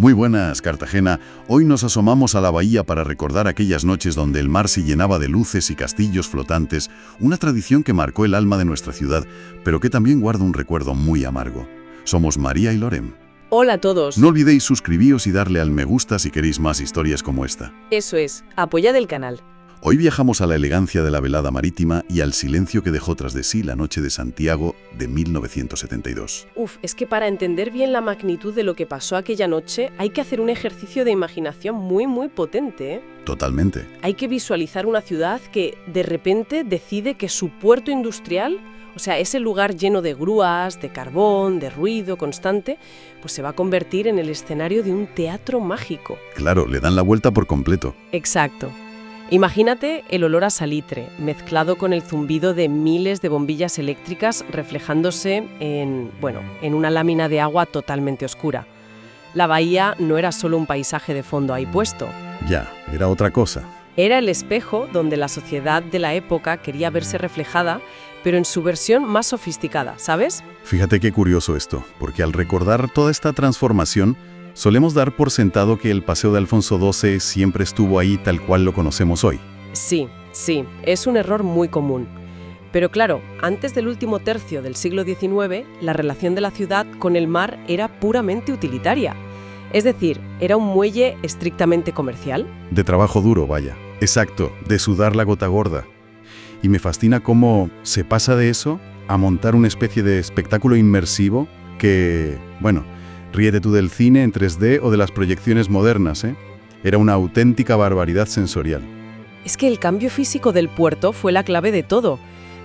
Muy buenas, Cartagena. Hoy nos asomamos a la bahía para recordar aquellas noches donde el mar se llenaba de luces y castillos flotantes, una tradición que marcó el alma de nuestra ciudad, pero que también guarda un recuerdo muy amargo. Somos María y Lorem. Hola a todos. No olvidéis suscribiros y darle al me gusta si queréis más historias como esta. Eso es, apoyad el canal. Hoy viajamos a la elegancia de la velada marítima y al silencio que dejó tras de sí la noche de Santiago de 1972. Es que para entender bien la magnitud de lo que pasó aquella noche hay que hacer un ejercicio de imaginación muy potente, ¿eh? Totalmente. Hay que visualizar una ciudad que de repente decide que su puerto industrial, o sea, ese lugar lleno de grúas, de carbón, de ruido constante, pues se va a convertir en el escenario de un teatro mágico. Claro, le dan la vuelta por completo. Exacto. Imagínate el olor a salitre, mezclado con el zumbido de miles de bombillas eléctricas reflejándose en una lámina de agua totalmente oscura. La bahía no era solo un paisaje de fondo ahí puesto. Ya, era otra cosa. Era el espejo donde la sociedad de la época quería verse reflejada, pero en su versión más sofisticada, ¿sabes? Fíjate qué curioso esto, porque al recordar toda esta transformación, solemos dar por sentado que el Paseo de Alfonso XII siempre estuvo ahí tal cual lo conocemos hoy. Sí, es un error muy común. Pero claro, antes del último tercio del siglo XIX, la relación de la ciudad con el mar era puramente utilitaria. Es decir, era un muelle estrictamente comercial. De trabajo duro, vaya. Exacto, de sudar la gota gorda. Y me fascina cómo se pasa de eso a montar una especie de espectáculo inmersivo que, ríete tú del cine en 3D o de las proyecciones modernas, ¿eh? Era una auténtica barbaridad sensorial. Es que el cambio físico del puerto fue la clave de todo.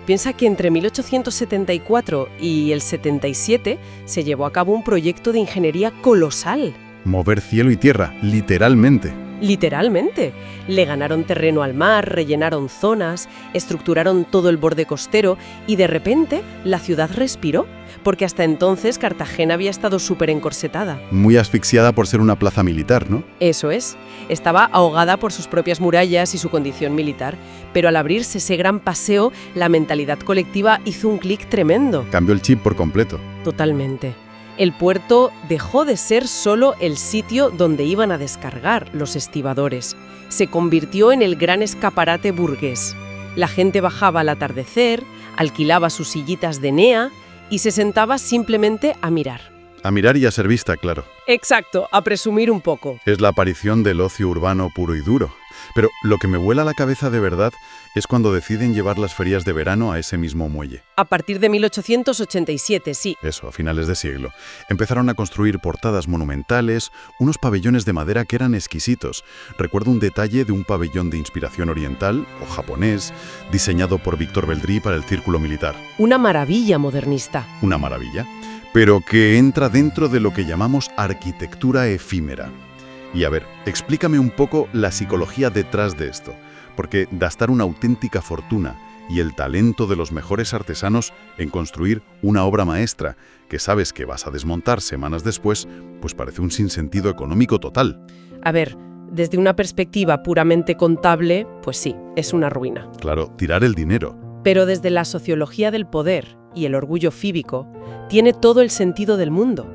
Piensa que entre 1874 y el 77 se llevó a cabo un proyecto de ingeniería colosal. Mover cielo y tierra, literalmente. Literalmente. Le ganaron terreno al mar, rellenaron zonas, estructuraron todo el borde costero y de repente la ciudad respiró, porque hasta entonces Cartagena había estado súper encorsetada. Muy asfixiada por ser una plaza militar, ¿no? Eso es. Estaba ahogada por sus propias murallas y su condición militar, pero al abrirse ese gran paseo, la mentalidad colectiva hizo un clic tremendo. Cambió el chip por completo. Totalmente. El puerto dejó de ser solo el sitio donde iban a descargar los estibadores. Se convirtió en el gran escaparate burgués. La gente bajaba al atardecer, alquilaba sus sillitas de enea y se sentaba simplemente a mirar. A mirar y a ser vista, claro. Exacto, a presumir un poco. Es la aparición del ocio urbano puro y duro. Pero lo que me vuela la cabeza de verdad es cuando deciden llevar las ferias de verano a ese mismo muelle. A partir de 1887, sí. Eso, a finales de siglo. Empezaron a construir portadas monumentales, unos pabellones de madera que eran exquisitos. Recuerdo un detalle de un pabellón de inspiración oriental o japonés, diseñado por Víctor Beldry para el Círculo Militar. Una maravilla modernista. Una maravilla, pero que entra dentro de lo que llamamos arquitectura efímera. Y a ver, explícame un poco la psicología detrás de esto, porque gastar una auténtica fortuna y el talento de los mejores artesanos en construir una obra maestra que sabes que vas a desmontar semanas después, pues parece un sinsentido económico total. A ver, desde una perspectiva puramente contable, pues sí, es una ruina. Claro, tirar el dinero. Pero desde la sociología del poder y el orgullo fíbico, tiene todo el sentido del mundo.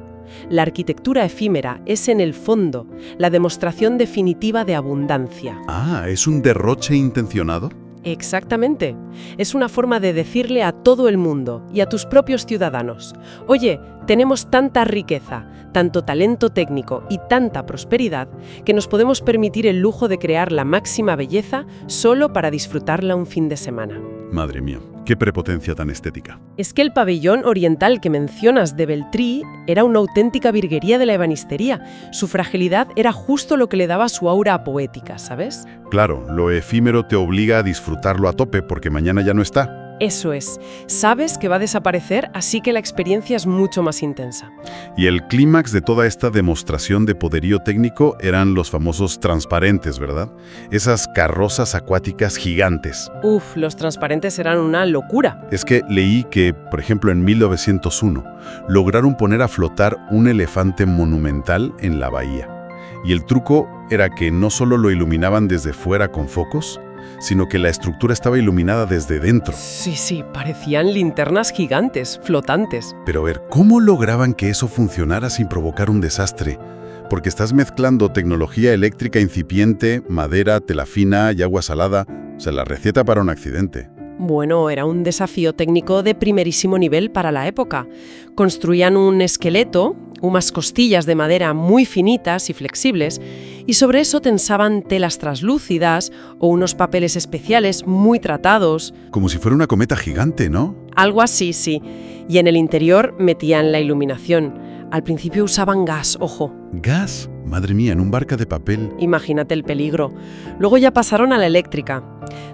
La arquitectura efímera es, en el fondo, la demostración definitiva de abundancia. Ah, ¿es un derroche intencionado? Exactamente. Es una forma de decirle a todo el mundo y a tus propios ciudadanos: oye, tenemos tanta riqueza, tanto talento técnico y tanta prosperidad que nos podemos permitir el lujo de crear la máxima belleza solo para disfrutarla un fin de semana. Madre mía, qué prepotencia tan estética. Es que el pabellón oriental que mencionas de Beldry era una auténtica virguería de la ebanistería. Su fragilidad era justo lo que le daba su aura poética, ¿sabes? Claro, lo efímero te obliga a disfrutarlo a tope porque mañana ya no está. Eso es. Sabes que va a desaparecer, así que la experiencia es mucho más intensa. Y el clímax de toda esta demostración de poderío técnico eran los famosos transparentes, ¿verdad? Esas carrozas acuáticas gigantes. Los transparentes eran una locura. Es que leí que, por ejemplo, en 1901, lograron poner a flotar un elefante monumental en la bahía. Y el truco era que no solo lo iluminaban desde fuera con focos, sino que la estructura estaba iluminada desde dentro. Sí, parecían linternas gigantes, flotantes. Pero a ver, ¿cómo lograban que eso funcionara sin provocar un desastre? porque estás mezclando tecnología eléctrica incipiente, madera, tela fina y agua salada. O sea, la receta para un accidente. Bueno, era un desafío técnico de primerísimo nivel para la época. Construían un esqueleto, unas costillas de madera muy finitas y flexibles, y sobre eso tensaban telas traslúcidas o unos papeles especiales muy tratados. Como si fuera una cometa gigante, ¿no? Algo así, sí. Y en el interior metían la iluminación. Al principio usaban gas, ojo. ¿Gas? Madre mía, en un barca de papel. Imagínate el peligro. Luego ya pasaron a la eléctrica.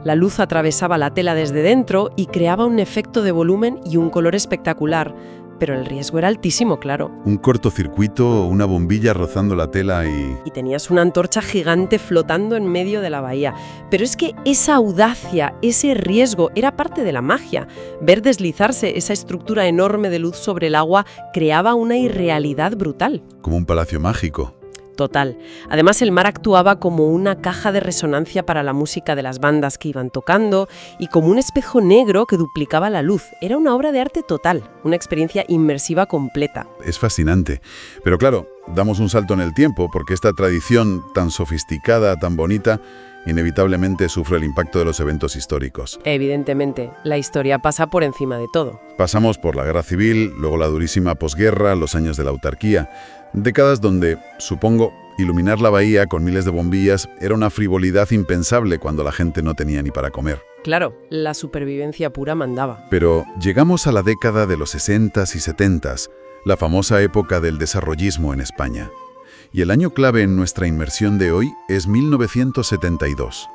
La luz atravesaba la tela desde dentro y creaba un efecto de volumen y un color espectacular. Pero el riesgo era altísimo, claro. Un cortocircuito, una bombilla rozando la tela Y tenías una antorcha gigante flotando en medio de la bahía. Pero es que esa audacia, ese riesgo, era parte de la magia. Ver deslizarse esa estructura enorme de luz sobre el agua creaba una irrealidad brutal. Como un palacio mágico. Total. Además, el mar actuaba como una caja de resonancia para la música de las bandas que iban tocando y como un espejo negro que duplicaba la luz. Era una obra de arte total, una experiencia inmersiva completa. Es fascinante. Pero claro, damos un salto en el tiempo porque esta tradición tan sofisticada, tan bonita, inevitablemente sufre el impacto de los eventos históricos. Evidentemente, la historia pasa por encima de todo. Pasamos por la Guerra Civil, luego la durísima posguerra, los años de la autarquía. Décadas donde, supongo, iluminar la bahía con miles de bombillas era una frivolidad impensable cuando la gente no tenía ni para comer. Claro, la supervivencia pura mandaba. Pero llegamos a la década de los 60s y 70s, la famosa época del desarrollismo en España. Y el año clave en nuestra inmersión de hoy es 1972.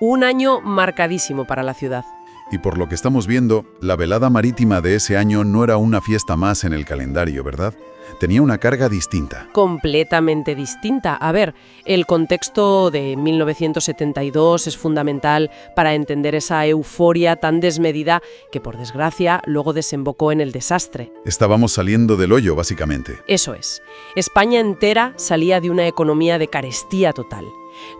Un año marcadísimo para la ciudad. Y por lo que estamos viendo, la velada marítima de ese año no era una fiesta más en el calendario, ¿verdad? Tenía una carga distinta. Completamente distinta. A ver, el contexto de 1972 es fundamental para entender esa euforia tan desmedida que, por desgracia, luego desembocó en el desastre. Estábamos saliendo del hoyo, básicamente. Eso es. España entera salía de una economía de carestía total.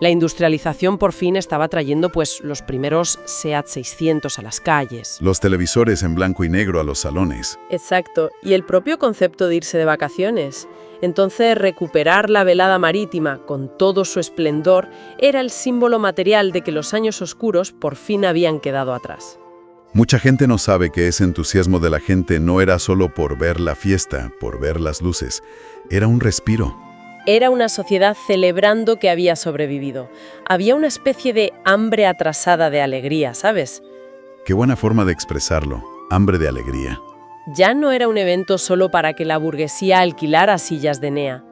La industrialización por fin estaba trayendo los primeros SEAT 600 a las calles. Los televisores en blanco y negro a los salones. Exacto, y el propio concepto de irse de vacaciones. Entonces, recuperar la velada marítima con todo su esplendor era el símbolo material de que los años oscuros por fin habían quedado atrás. Mucha gente no sabe que ese entusiasmo de la gente no era solo por ver la fiesta, por ver las luces. Era un respiro. Era una sociedad celebrando que había sobrevivido. Había una especie de hambre atrasada de alegría, ¿sabes? Qué buena forma de expresarlo, hambre de alegría. Ya no era un evento solo para que la burguesía alquilara sillas de Enea.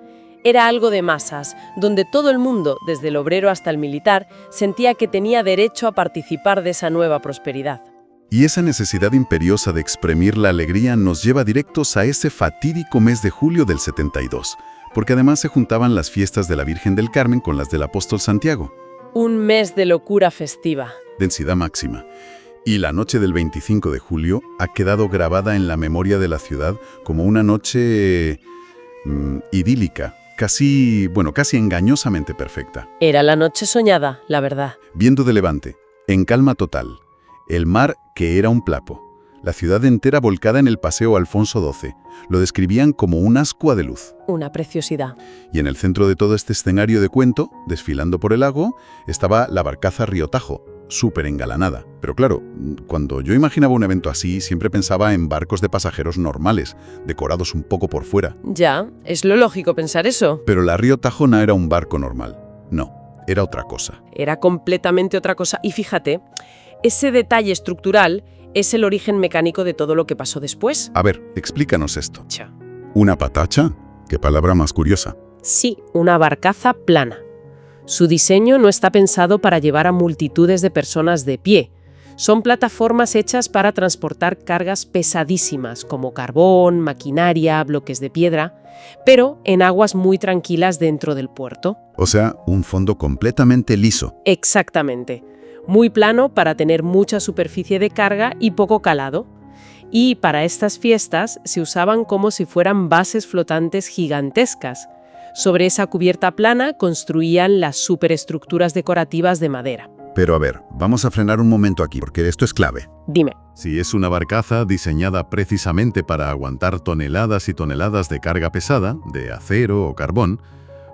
Era algo de masas, donde todo el mundo, desde el obrero hasta el militar, sentía que tenía derecho a participar de esa nueva prosperidad. Y esa necesidad imperiosa de exprimir la alegría nos lleva directos a ese fatídico mes de julio del 72. Porque además se juntaban las fiestas de la Virgen del Carmen con las del Apóstol Santiago. Un mes de locura festiva. Densidad máxima. Y la noche del 25 de julio ha quedado grabada en la memoria de la ciudad como una noche idílica, casi engañosamente perfecta. Era la noche soñada, la verdad. Viento de levante, en calma total. El mar que era un plapo. La ciudad entera volcada en el Paseo Alfonso XII. Lo describían como un ascua de luz. Una preciosidad. Y en el centro de todo este escenario de cuento, desfilando por el lago, estaba la barcaza Río Tajo, súper engalanada. Pero claro, cuando yo imaginaba un evento así, siempre pensaba en barcos de pasajeros normales, decorados un poco por fuera. Ya, es lo lógico pensar eso. Pero la Río Tajo no era un barco normal. No, era otra cosa. Era completamente otra cosa. Y fíjate, ese detalle estructural es el origen mecánico de todo lo que pasó después. A ver, explícanos esto. ¿Una patacha? ¿Qué palabra más curiosa? Sí, una barcaza plana. Su diseño no está pensado para llevar a multitudes de personas de pie. Son plataformas hechas para transportar cargas pesadísimas como carbón, maquinaria, bloques de piedra, pero en aguas muy tranquilas dentro del puerto. O sea, un fondo completamente liso. Exactamente. Muy plano para tener mucha superficie de carga y poco calado. Y para estas fiestas se usaban como si fueran bases flotantes gigantescas. Sobre esa cubierta plana construían las superestructuras decorativas de madera. Pero a ver, vamos a frenar un momento aquí, porque esto es clave. Dime. Si es una barcaza diseñada precisamente para aguantar toneladas y toneladas de carga pesada, de acero o carbón,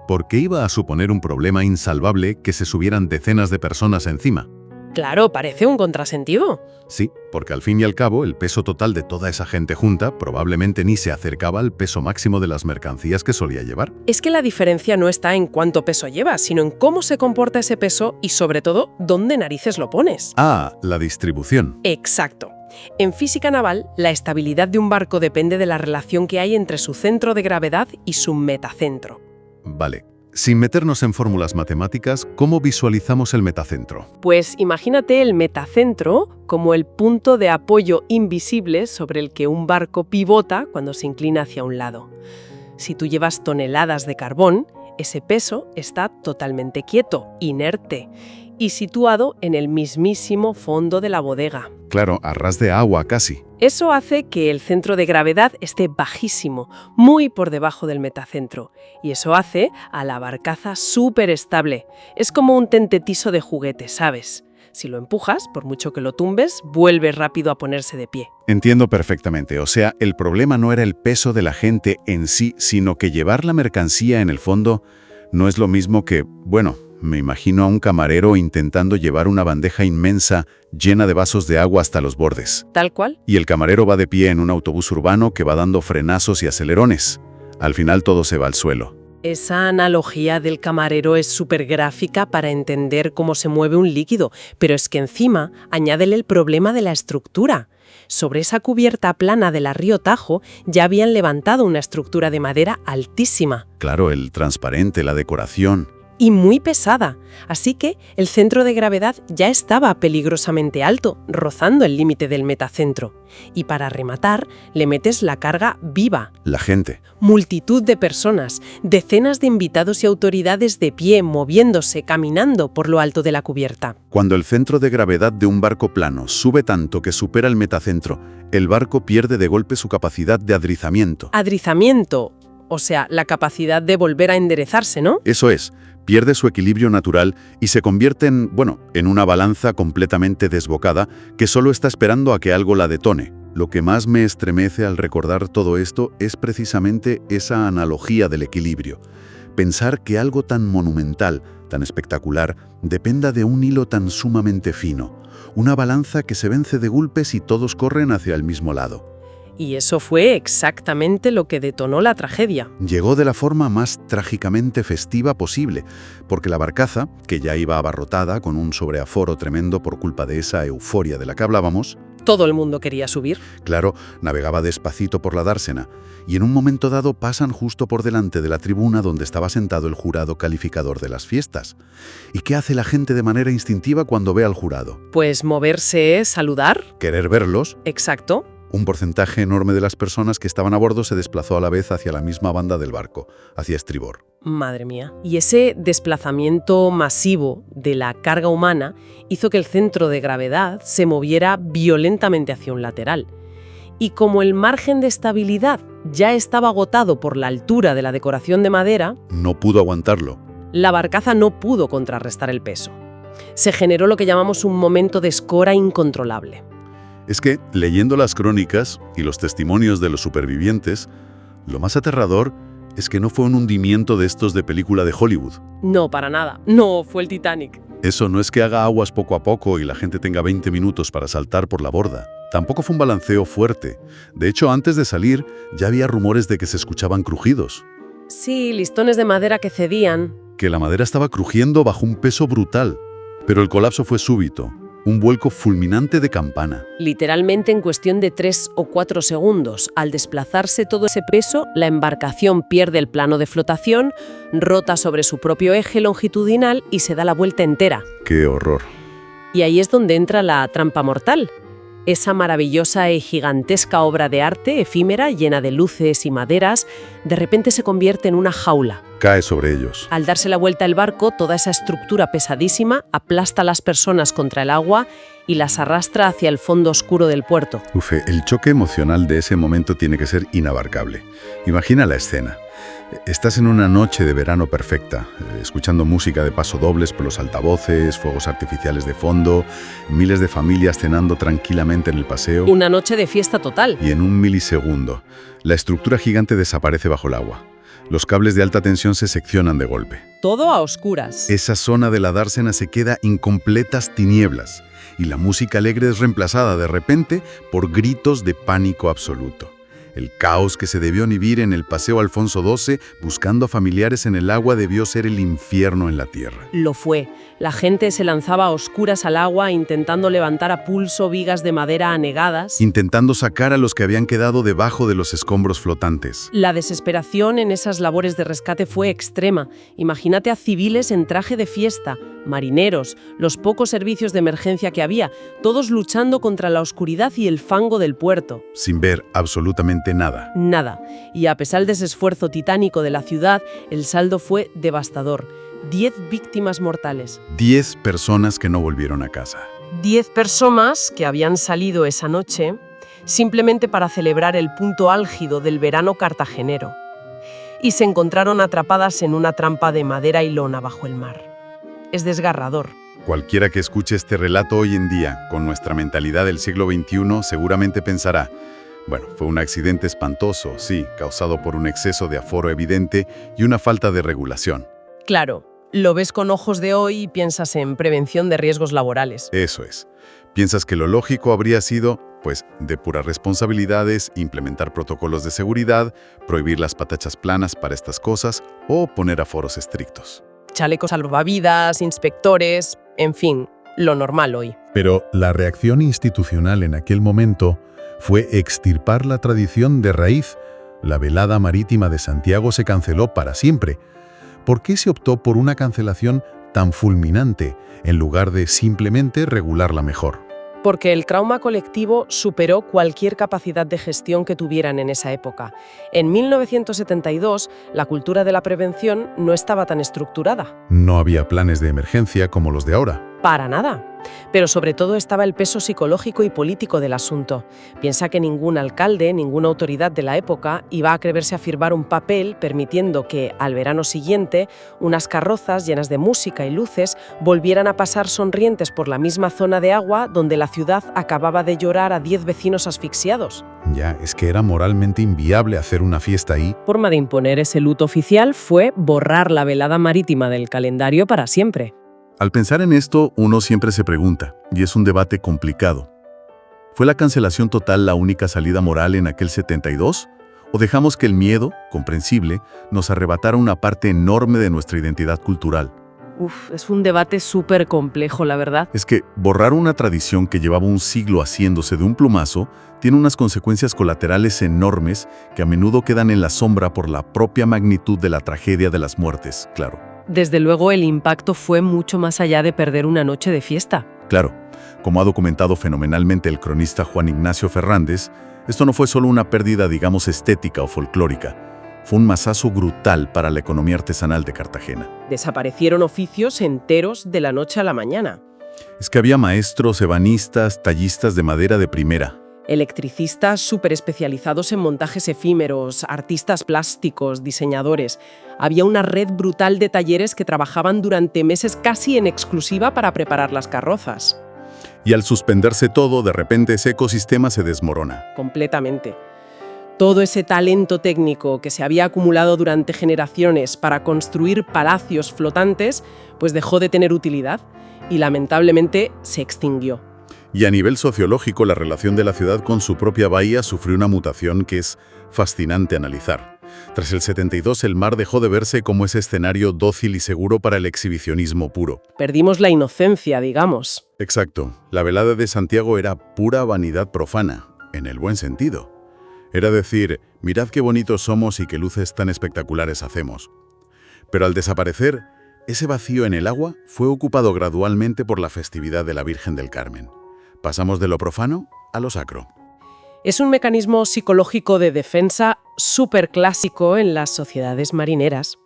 porque iba a suponer un problema insalvable que se subieran decenas de personas encima. Claro, parece un contrasentido. Sí, porque al fin y al cabo el peso total de toda esa gente junta probablemente ni se acercaba al peso máximo de las mercancías que solía llevar. Es que la diferencia no está en cuánto peso llevas, sino en cómo se comporta ese peso y, sobre todo, dónde narices lo pones. Ah, la distribución. Exacto. En física naval, la estabilidad de un barco depende de la relación que hay entre su centro de gravedad y su metacentro. Vale. Sin meternos en fórmulas matemáticas, ¿cómo visualizamos el metacentro? Pues imagínate el metacentro como el punto de apoyo invisible sobre el que un barco pivota cuando se inclina hacia un lado. Si tú llevas toneladas de carbón, ese peso está totalmente quieto, inerte, y situado en el mismísimo fondo de la bodega. Claro, a ras de agua casi. Eso hace que el centro de gravedad esté bajísimo, muy por debajo del metacentro, y eso hace a la barcaza súper estable. Es como un tentetiso de juguete, ¿sabes? Si lo empujas, por mucho que lo tumbes, vuelve rápido a ponerse de pie. Entiendo perfectamente. O sea, el problema no era el peso de la gente en sí, sino que llevar la mercancía en el fondo no es lo mismo que, bueno, me imagino a un camarero intentando llevar una bandeja inmensa llena de vasos de agua hasta los bordes. ¿Tal cual? Y el camarero va de pie en un autobús urbano que va dando frenazos y acelerones. Al final todo se va al suelo. Esa analogía del camarero es súper gráfica para entender cómo se mueve un líquido, pero es que encima añádele el problema de la estructura. Sobre esa cubierta plana del río Tajo ya habían levantado una estructura de madera altísima. Claro, el transparente, la decoración. Y muy pesada, así que el centro de gravedad ya estaba peligrosamente alto, rozando el límite del metacentro. Y para rematar, le metes la carga viva. La gente. Multitud de personas, decenas de invitados y autoridades de pie, moviéndose, caminando por lo alto de la cubierta. Cuando el centro de gravedad de un barco plano sube tanto que supera el metacentro, el barco pierde de golpe su capacidad de adrizamiento. Adrizamiento, o sea, la capacidad de volver a enderezarse, ¿no? Eso es. Pierde su equilibrio natural y se convierte en una balanza completamente desbocada que solo está esperando a que algo la detone. Lo que más me estremece al recordar todo esto es precisamente esa analogía del equilibrio. Pensar que algo tan monumental, tan espectacular, dependa de un hilo tan sumamente fino. Una balanza que se vence de golpes y todos corren hacia el mismo lado. Y eso fue exactamente lo que detonó la tragedia. Llegó de la forma más trágicamente festiva posible, porque la barcaza, que ya iba abarrotada con un sobreaforo tremendo por culpa de esa euforia de la que hablábamos, todo el mundo quería subir. Claro, navegaba despacito por la dársena, y en un momento dado pasan justo por delante de la tribuna donde estaba sentado el jurado calificador de las fiestas. ¿Y qué hace la gente de manera instintiva cuando ve al jurado? Pues moverse, saludar. Querer verlos. Exacto. Un porcentaje enorme de las personas que estaban a bordo se desplazó a la vez hacia la misma banda del barco, hacia estribor. Madre mía. Y ese desplazamiento masivo de la carga humana hizo que el centro de gravedad se moviera violentamente hacia un lateral. Y como el margen de estabilidad ya estaba agotado por la altura de la decoración de madera, no pudo aguantarlo. La barcaza no pudo contrarrestar el peso. Se generó lo que llamamos un momento de escora incontrolable. Es que, leyendo las crónicas y los testimonios de los supervivientes, lo más aterrador es que no fue un hundimiento de estos de película de Hollywood. No, para nada. No, fue el Titanic. Eso no es que haga aguas poco a poco y la gente tenga 20 minutos para saltar por la borda. Tampoco fue un balanceo fuerte. De hecho, antes de salir, ya había rumores de que se escuchaban crujidos. Sí, listones de madera que cedían. Que la madera estaba crujiendo bajo un peso brutal. Pero el colapso fue súbito. Un vuelco fulminante de campana. Literalmente en cuestión de 3 o 4 segundos. Al desplazarse todo ese peso, la embarcación pierde el plano de flotación, rota sobre su propio eje longitudinal y se da la vuelta entera. ¡Qué horror! Y ahí es donde entra la trampa mortal. Esa maravillosa y gigantesca obra de arte efímera, llena de luces y maderas, de repente se convierte en una jaula. Cae sobre ellos. Al darse la vuelta el barco, toda esa estructura pesadísima aplasta a las personas contra el agua y las arrastra hacia el fondo oscuro del puerto. Ufe, el choque emocional de ese momento tiene que ser inabarcable. Imagina la escena. Estás en una noche de verano perfecta, escuchando música de pasodobles por los altavoces, fuegos artificiales de fondo, miles de familias cenando tranquilamente en el paseo. Una noche de fiesta total. Y en un milisegundo, la estructura gigante desaparece bajo el agua. Los cables de alta tensión se seccionan de golpe. Todo a oscuras. Esa zona de la dársena se queda en completas tinieblas y la música alegre es reemplazada de repente por gritos de pánico absoluto. El caos que se debió vivir en el Paseo Alfonso XII buscando a familiares en el agua debió ser el infierno en la tierra. Lo fue. La gente se lanzaba a oscuras al agua intentando levantar a pulso vigas de madera anegadas. Intentando sacar a los que habían quedado debajo de los escombros flotantes. La desesperación en esas labores de rescate fue extrema. Imagínate a civiles en traje de fiesta, marineros, los pocos servicios de emergencia que había, todos luchando contra la oscuridad y el fango del puerto. Sin ver absolutamente nada. Nada. Y a pesar de ese esfuerzo titánico de la ciudad, el saldo fue devastador. 10 víctimas mortales. 10 personas que no volvieron a casa. 10 personas que habían salido esa noche simplemente para celebrar el punto álgido del verano cartagenero. Y se encontraron atrapadas en una trampa de madera y lona bajo el mar. Es desgarrador. Cualquiera que escuche este relato hoy en día, con nuestra mentalidad del siglo XXI, seguramente pensará: bueno, fue un accidente espantoso, sí, causado por un exceso de aforo evidente y una falta de regulación. Claro, lo ves con ojos de hoy y piensas en prevención de riesgos laborales. Eso es. Piensas que lo lógico habría sido, pues, depurar responsabilidades, implementar protocolos de seguridad, prohibir las patachas planas para estas cosas o poner aforos estrictos. Chalecos salvavidas, inspectores, en fin, lo normal hoy. Pero la reacción institucional en aquel momento fue extirpar la tradición de raíz. La velada marítima de Santiago se canceló para siempre. ¿Por qué se optó por una cancelación tan fulminante en lugar de simplemente regularla mejor? Porque el trauma colectivo superó cualquier capacidad de gestión que tuvieran en esa época. En 1972, la cultura de la prevención no estaba tan estructurada. No había planes de emergencia como los de ahora. Para nada. Pero sobre todo estaba el peso psicológico y político del asunto. Piensa que ningún alcalde, ninguna autoridad de la época iba a atreverse a firmar un papel permitiendo que, al verano siguiente, unas carrozas llenas de música y luces volvieran a pasar sonrientes por la misma zona de agua donde la ciudad acababa de llorar a 10 vecinos asfixiados. Ya, es que era moralmente inviable hacer una fiesta ahí. La forma de imponer ese luto oficial fue borrar la velada marítima del calendario para siempre. Al pensar en esto, uno siempre se pregunta, y es un debate complicado: ¿fue la cancelación total la única salida moral en aquel 72? ¿O dejamos que el miedo, comprensible, nos arrebatara una parte enorme de nuestra identidad cultural? Es un debate súper complejo, la verdad. Es que borrar una tradición que llevaba un siglo haciéndose de un plumazo tiene unas consecuencias colaterales enormes que a menudo quedan en la sombra por la propia magnitud de la tragedia de las muertes, claro. Desde luego, el impacto fue mucho más allá de perder una noche de fiesta. Claro, como ha documentado fenomenalmente el cronista Juan Ignacio Fernández, esto no fue solo una pérdida, digamos, estética o folclórica. Fue un mazazo brutal para la economía artesanal de Cartagena. Desaparecieron oficios enteros de la noche a la mañana. Es que había maestros, ebanistas, tallistas de madera de primera. Electricistas súper especializados en montajes efímeros, artistas plásticos, diseñadores. Había una red brutal de talleres que trabajaban durante meses casi en exclusiva para preparar las carrozas. Y al suspenderse todo, de repente ese ecosistema se desmorona. Completamente. Todo ese talento técnico que se había acumulado durante generaciones para construir palacios flotantes, pues dejó de tener utilidad y lamentablemente se extinguió. Y a nivel sociológico, la relación de la ciudad con su propia bahía sufrió una mutación que es fascinante analizar. Tras el 72, el mar dejó de verse como ese escenario dócil y seguro para el exhibicionismo puro. Perdimos la inocencia, digamos. Exacto. La velada de Santiago era pura vanidad profana, en el buen sentido. Era decir, mirad qué bonitos somos y qué luces tan espectaculares hacemos. Pero al desaparecer, ese vacío en el agua fue ocupado gradualmente por la festividad de la Virgen del Carmen. Pasamos de lo profano a lo sacro. Es un mecanismo psicológico de defensa súper clásico en las sociedades marineras.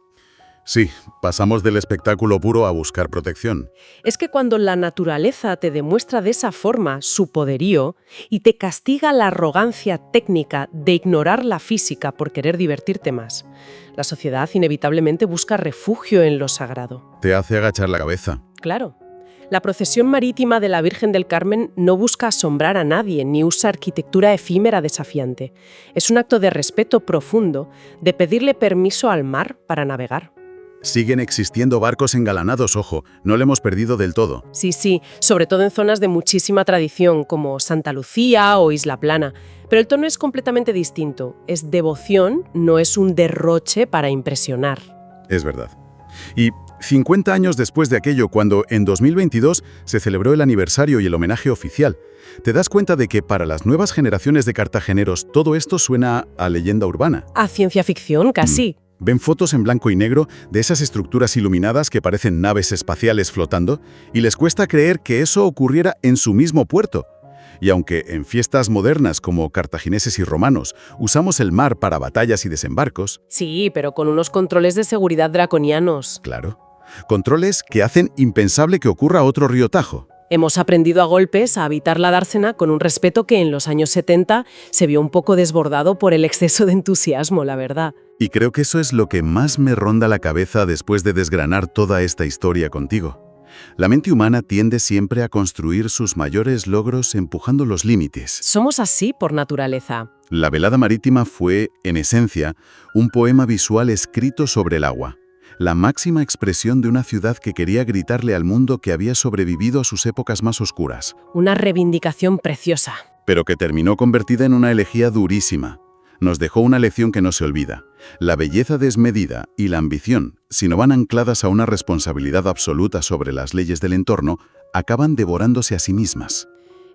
Sí, pasamos del espectáculo puro a buscar protección. Es que cuando la naturaleza te demuestra de esa forma su poderío y te castiga la arrogancia técnica de ignorar la física por querer divertirte más, la sociedad inevitablemente busca refugio en lo sagrado. Te hace agachar la cabeza. Claro. La procesión marítima de la Virgen del Carmen no busca asombrar a nadie ni usa arquitectura efímera desafiante. Es un acto de respeto profundo de pedirle permiso al mar para navegar. Siguen existiendo barcos engalanados, ojo, no le hemos perdido del todo. Sí, sobre todo en zonas de muchísima tradición, como Santa Lucía o Isla Plana. Pero el tono es completamente distinto. Es devoción, no es un derroche para impresionar. Es verdad. Y 50 años después de aquello, cuando en 2022 se celebró el aniversario y el homenaje oficial, te das cuenta de que para las nuevas generaciones de cartageneros todo esto suena a leyenda urbana. A ciencia ficción, casi. Ven fotos en blanco y negro de esas estructuras iluminadas que parecen naves espaciales flotando y les cuesta creer que eso ocurriera en su mismo puerto. Y aunque en fiestas modernas como cartagineses y romanos usamos el mar para batallas y desembarcos... Sí, pero con unos controles de seguridad draconianos. Claro. Controles que hacen impensable que ocurra otro río Tajo. Hemos aprendido a golpes a habitar la dársena con un respeto que en los años 70 se vio un poco desbordado por el exceso de entusiasmo, la verdad. Y creo que eso es lo que más me ronda la cabeza después de desgranar toda esta historia contigo. La mente humana tiende siempre a construir sus mayores logros empujando los límites. Somos así por naturaleza. La velada marítima fue, en esencia, un poema visual escrito sobre el agua. La máxima expresión de una ciudad que quería gritarle al mundo que había sobrevivido a sus épocas más oscuras. Una reivindicación preciosa. Pero que terminó convertida en una elegía durísima. Nos dejó una lección que no se olvida. La belleza desmedida y la ambición, si no van ancladas a una responsabilidad absoluta sobre las leyes del entorno, acaban devorándose a sí mismas.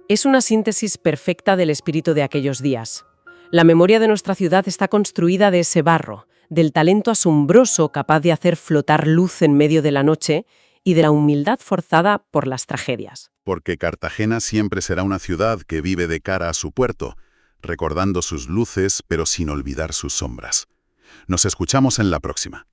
Es una síntesis perfecta del espíritu de aquellos días. La memoria de nuestra ciudad está construida de ese barro, del talento asombroso capaz de hacer flotar luz en medio de la noche y de la humildad forzada por las tragedias. Porque Cartagena siempre será una ciudad que vive de cara a su puerto, recordando sus luces pero sin olvidar sus sombras. Nos escuchamos en la próxima.